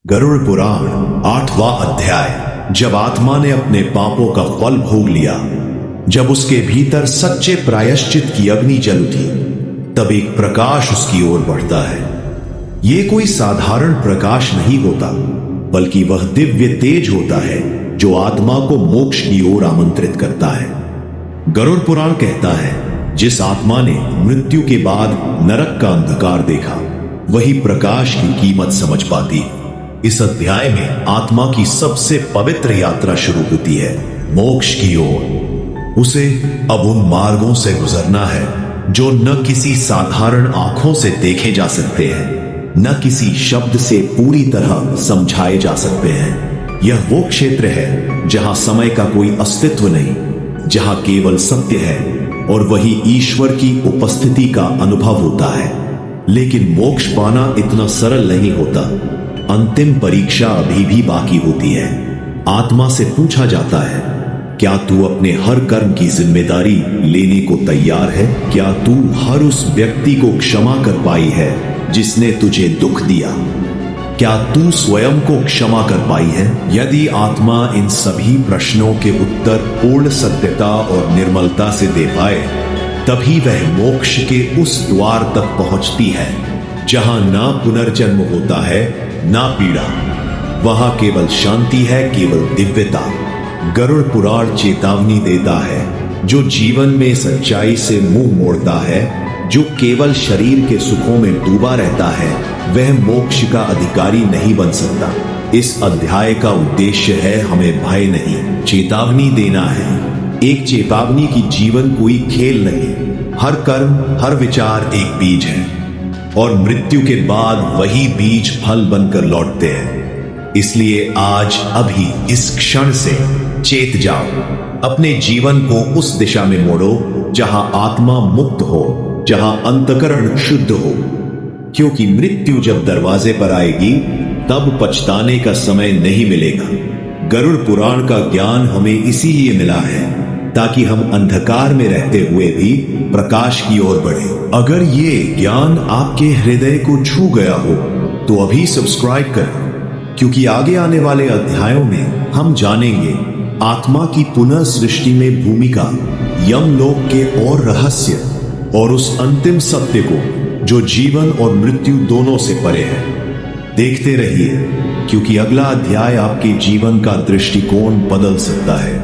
गरुड़ पुराण 8वां अध्याय। जब आत्मा ने अपने पापों का फल भोग लिया, जब उसके भीतर सच्चे प्रायश्चित की अग्नि जल उठी, तब एक प्रकाश उसकी ओर बढ़ता है। यह कोई साधारण प्रकाश नहीं होता, बल्कि वह दिव्य तेज होता है जो आत्मा को मोक्ष की ओर आमंत्रित करता है। गरुड़ पुराण कहता है, जिस आत्मा ने मृत्यु के बाद नरक का अंधकार देखा, वही प्रकाश की कीमत समझ पाती। इस अध्याय में आत्मा की सबसे पवित्र यात्रा शुरू होती है, मोक्ष की ओर। उसे अब उन मार्गों से गुजरना है जो न किसी साधारण आंखों से देखे जा सकते हैं, न किसी शब्द से पूरी तरह समझाए जा सकते हैं। यह वो क्षेत्र है जहां समय का कोई अस्तित्व नहीं, जहां केवल सत्य है और वही ईश्वर की उपस्थिति का अनुभव होता है। लेकिन मोक्ष पाना इतना सरल नहीं होता। अंतिम परीक्षा अभी भी बाकी होती है। आत्मा से पूछा जाता है, क्या तू अपने हर कर्म की जिम्मेदारी लेने को तैयार है? क्या तू हर उस व्यक्ति को क्षमा कर पाई है जिसने तुझे दुख दिया? क्या तू स्वयं को क्षमा कर पाई है? यदि आत्मा इन सभी प्रश्नों के उत्तर पूर्ण सत्यता और निर्मलता से दे पाए, तभी वह मोक्ष के उस द्वार तक पहुंचती है जहां ना पुनर्जन्म होता है, ना पीड़ा। वहां केवल शांति है, केवल दिव्यता। गरुड़ पुराण चेतावनी देता है, जो जीवन में सच्चाई से मुंह मोड़ता है, जो केवल शरीर के सुखों में डूबा रहता है, वह मोक्ष का अधिकारी नहीं बन सकता। इस अध्याय का उद्देश्य है हमें भय नहीं, चेतावनी देना है। एक चेतावनी की जीवन कोई खेल नहीं। हर कर्म, हर विचार एक बीज है और मृत्यु के बाद वही बीज फल बनकर लौटते हैं। इसलिए आज अभी इस क्षण से चेत जाओ, अपने जीवन को उस दिशा में मोड़ो जहां आत्मा मुक्त हो, जहां अंतःकरण शुद्ध हो। क्योंकि मृत्यु जब दरवाजे पर आएगी, तब पछताने का समय नहीं मिलेगा। गरुड़ पुराण का ज्ञान हमें इसीलिए मिला है ताकि हम अंधकार में रहते हुए भी प्रकाश की ओर बढ़े। अगर ये ज्ञान आपके हृदय को छू गया हो तो अभी सब्सक्राइब करें, क्योंकि आगे आने वाले अध्यायों में हम जानेंगे आत्मा की पुनः सृष्टि में भूमिका, यमलोक के और रहस्य और उस अंतिम सत्य को जो जीवन और मृत्यु दोनों से परे है। देखते रहिए, क्योंकि अगला अध्याय आपके जीवन का दृष्टिकोण बदल सकता है।